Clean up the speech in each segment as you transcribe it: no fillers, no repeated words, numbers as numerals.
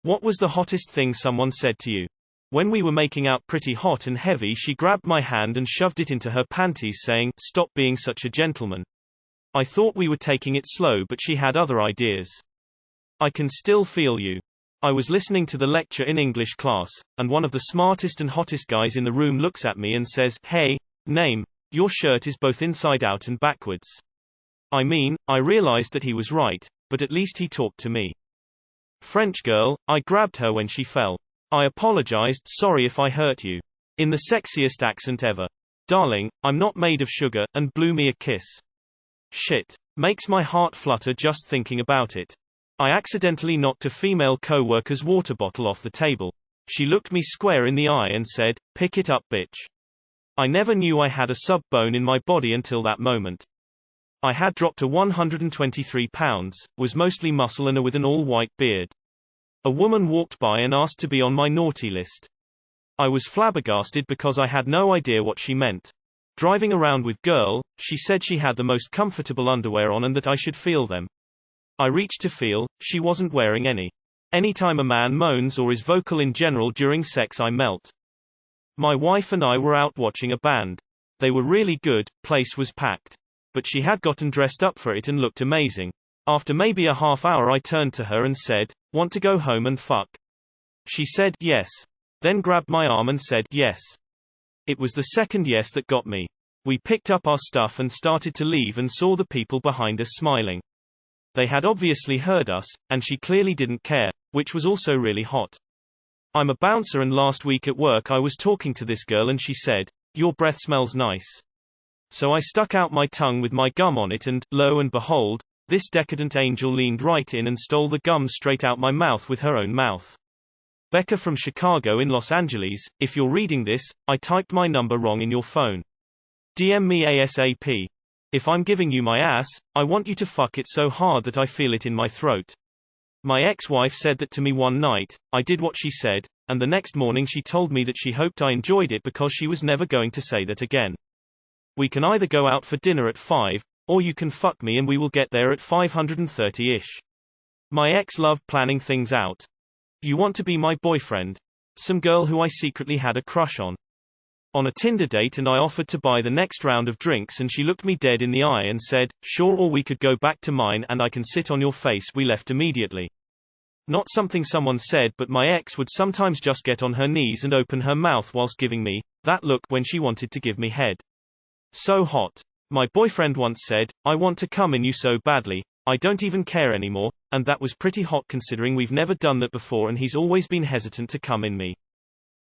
What was the hottest thing someone said to you? When we were making out pretty hot and heavy, she grabbed my hand and shoved it into her panties, saying, "Stop being such a gentleman." I thought we were taking it slow, but she had other ideas. I can still feel you. I was listening to the lecture in English class, and one of the smartest and hottest guys in the room looks at me and says, "Hey, name, your shirt is both inside out and backwards." I mean, I realized that he was right, but at least he talked to me. French girl, I grabbed her when she fell. I apologized, "Sorry if I hurt you," in the sexiest accent ever. "Darling, I'm not made of sugar," and blew me a kiss. Shit. Makes my heart flutter just thinking about it. I accidentally knocked a female co-worker's water bottle off the table. She looked me square in the eye and said, "Pick it up, bitch." I never knew I had a sub-bone in my body until that moment. I had dropped to 123 pounds, was mostly muscle and with an all-white beard. A woman walked by and asked to be on my naughty list. I was flabbergasted because I had no idea what she meant. Driving around with girl, she said she had the most comfortable underwear on and that I should feel them. I reached to feel, she wasn't wearing any. Anytime a man moans or is vocal in general during sex, I melt. My wife and I were out watching a band. They were really good, place was packed. But she had gotten dressed up for it and looked amazing. After maybe a half hour I turned to her and said, "Want to go home and fuck?" She said, "Yes." Then grabbed my arm and said, "Yes." It was the second yes that got me. We picked up our stuff and started to leave and saw the people behind us smiling. They had obviously heard us, and she clearly didn't care, which was also really hot. I'm a bouncer and last week at work I was talking to this girl and she said, "Your breath smells nice." So I stuck out my tongue with my gum on it and, lo and behold, this decadent angel leaned right in and stole the gum straight out my mouth with her own mouth. Becca from Chicago in Los Angeles, if you're reading this, I typed my number wrong in your phone. DM me ASAP. If I'm giving you my ass, I want you to fuck it so hard that I feel it in my throat. My ex-wife said that to me one night, I did what she said, and the next morning she told me that she hoped I enjoyed it because she was never going to say that again. We can either go out for dinner at 5, or you can fuck me and we will get there at 5:30-ish. My ex loved planning things out. You want to be my boyfriend? Some girl who I secretly had a crush on. On a Tinder date, and I offered to buy the next round of drinks and she looked me dead in the eye and said, "Sure, or we could go back to mine and I can sit on your face." We left immediately. Not something someone said, but my ex would sometimes just get on her knees and open her mouth whilst giving me that look when she wanted to give me head. So hot. My boyfriend once said, "I want to come in you so badly, I don't even care anymore," and that was pretty hot considering we've never done that before and he's always been hesitant to come in me.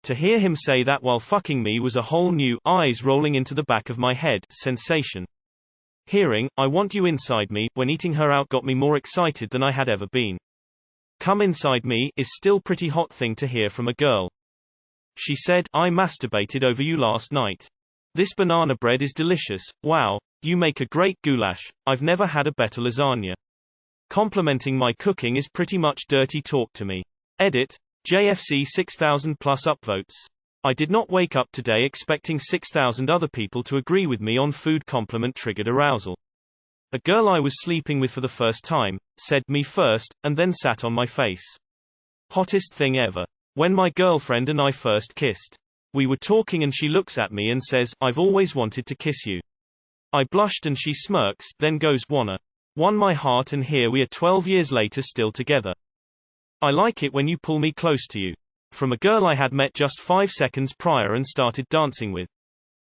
To hear him say that while fucking me was a whole new eyes rolling into the back of my head sensation. Hearing, "I want you inside me," when eating her out got me more excited than I had ever been. "Come inside me" is still pretty hot thing to hear from a girl. She said, "I masturbated over you last night. This banana bread is delicious, wow, you make a great goulash, I've never had a better lasagna." Complimenting my cooking is pretty much dirty talk to me. Edit. JFC 6,000 plus upvotes. I did not wake up today expecting 6,000 other people to agree with me on food compliment triggered arousal. A girl I was sleeping with for the first time said "me first," and then sat on my face. Hottest thing ever. When my girlfriend and I first kissed. We were talking and she looks at me and says, "I've always wanted to kiss you." I blushed and she smirks, then goes, "Wanna?" Won my heart and here we are 12 years later still together. I like it when you pull me close to you. From a girl I had met just 5 seconds prior and started dancing with.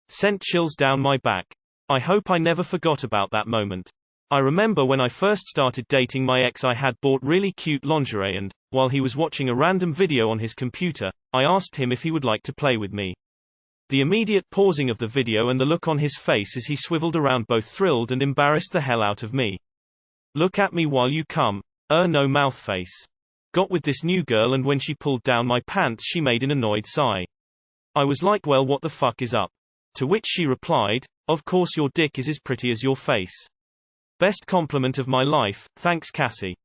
Sent chills down my back. I hope I never forgot about that moment. I remember when I first started dating my ex I had bought really cute lingerie and, while he was watching a random video on his computer, I asked him if he would like to play with me. The immediate pausing of the video and the look on his face as he swiveled around both thrilled and embarrassed the hell out of me. "Look at me while you come. No mouth face." Got with this new girl and when she pulled down my pants she made an annoyed sigh. I was like, "Well, what the fuck is up?" To which she replied, "Of course your dick is as pretty as your face." Best compliment of my life, thanks Cassie.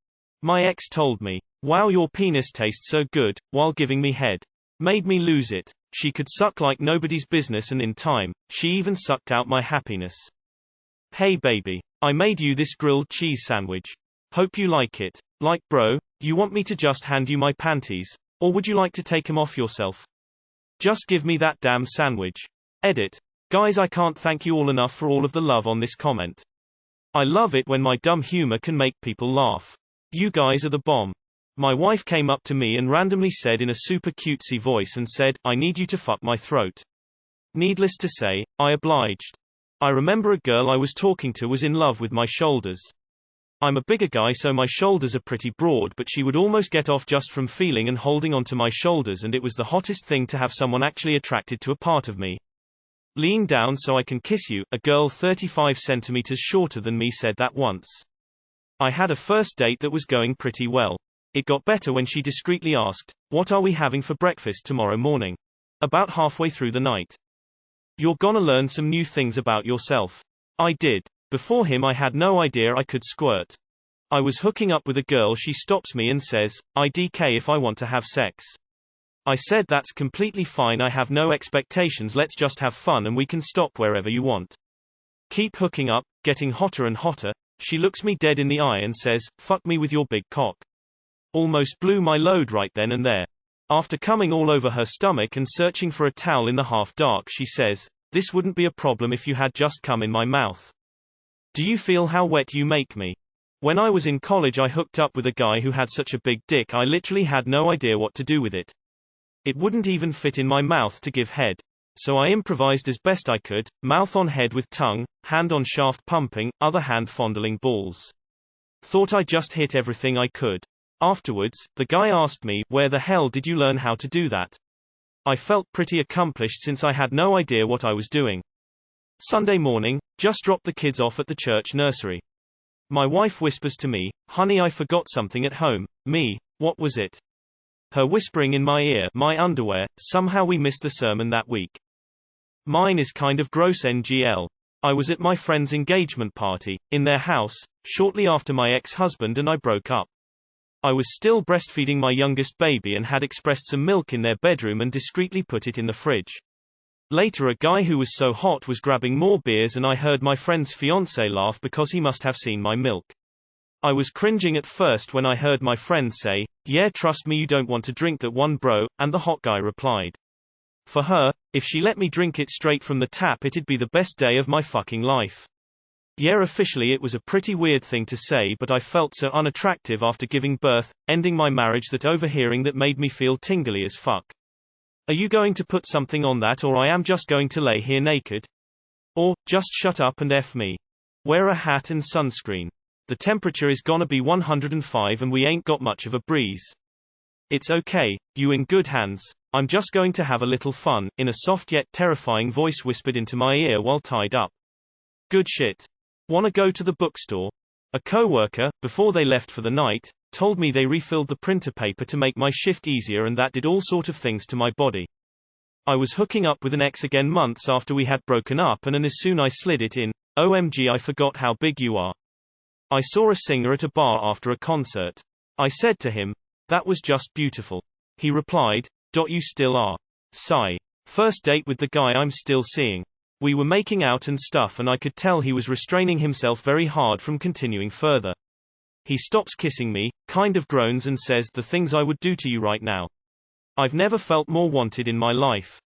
My ex told me, "Wow, your penis tastes so good," while giving me head. Made me lose it. She could suck like nobody's business and in time, she even sucked out my happiness. "Hey baby, I made you this grilled cheese sandwich. Hope you like it. Like bro, You want me to just hand you my panties? Or would you like to take 'em off yourself? Just give me that damn sandwich. Edit. Guys, I can't thank you all enough for all of the love on this comment. I love it when my dumb humor can make people laugh. You guys are the bomb. My wife came up to me and randomly said in a super cutesy voice and said, I need you to fuck my throat. Needless to say, I obliged. I remember a girl I was talking to was in love with my shoulders. I'm a bigger guy, so my shoulders are pretty broad, but she would almost get off just from feeling and holding onto my shoulders, and it was the hottest thing to have someone actually attracted to a part of me. Lean down so I can kiss you, a girl 35 centimeters shorter than me said that once. I had a first date that was going pretty well. It got better when she discreetly asked, what are we having for breakfast tomorrow morning? About halfway through the night. You're gonna learn some new things about yourself. I did. Before him I had no idea I could squirt. I was hooking up with a girl, she stops me and says, IDK if I want to have sex. I said that's completely fine, I have no expectations, let's just have fun and we can stop wherever you want. Keep hooking up, getting hotter and hotter. She looks me dead in the eye and says, fuck me with your big cock. Almost blew my load right then and there. After coming all over her stomach and searching for a towel in the half dark, she says, this wouldn't be a problem if you had just come in my mouth. Do you feel how wet you make me? When I was in college I hooked up with a guy who had such a big dick I literally had no idea what to do with it. It wouldn't even fit in my mouth to give head. So I improvised as best I could, mouth on head with tongue, hand on shaft pumping, other hand fondling balls. Thought I just hit everything I could. Afterwards, the guy asked me, where the hell did you learn how to do that? I felt pretty accomplished since I had no idea what I was doing. Sunday morning, just dropped the kids off at the church nursery. My wife whispers to me, honey, I forgot something at home. Me, what was it? Her whispering in my ear, my underwear. Somehow we missed the sermon that week. Mine is kind of gross NGL. I was at my friend's engagement party, in their house, shortly after my ex-husband and I broke up. I was still breastfeeding my youngest baby and had expressed some milk in their bedroom and discreetly put it in the fridge. Later a guy who was so hot was grabbing more beers and I heard my friend's fiancé laugh because he must have seen my milk. I was cringing at first when I heard my friend say, yeah, trust me, you don't want to drink that one, bro, and the hot guy replied. For her, if she let me drink it straight from the tap it'd be the best day of my fucking life. Yeah, officially it was a pretty weird thing to say, but I felt so unattractive after giving birth, ending my marriage, that overhearing that made me feel tingly as fuck. Are you going to put something on that, or I am just going to lay here naked? Or, just shut up and F me. Wear a hat and sunscreen. The temperature is gonna be 105 and we ain't got much of a breeze. It's okay, you in good hands. I'm just going to have a little fun, in a soft yet terrifying voice whispered into my ear while tied up. Good shit. Wanna go to the bookstore? A coworker, before they left for the night, told me they refilled the printer paper to make my shift easier, and that did all sort of things to my body. I was hooking up with an ex again months after we had broken up, and as soon I slid it in, OMG, I forgot how big you are. I saw a singer at a bar after a concert. I said to him, that was just beautiful. He replied, you still are. Sigh. First date with the guy I'm still seeing. We were making out and stuff, and I could tell he was restraining himself very hard from continuing further. He stops kissing me, kind of groans and says, the things I would do to you right now. I've never felt more wanted in my life.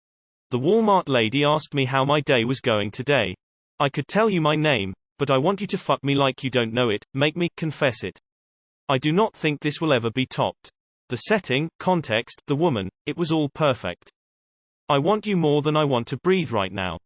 The Walmart lady asked me how my day was going today. I could tell you my name, but I want you to fuck me like you don't know it, make me confess it. I do not think this will ever be topped. The setting, context, the woman, it was all perfect. I want you more than I want to breathe right now.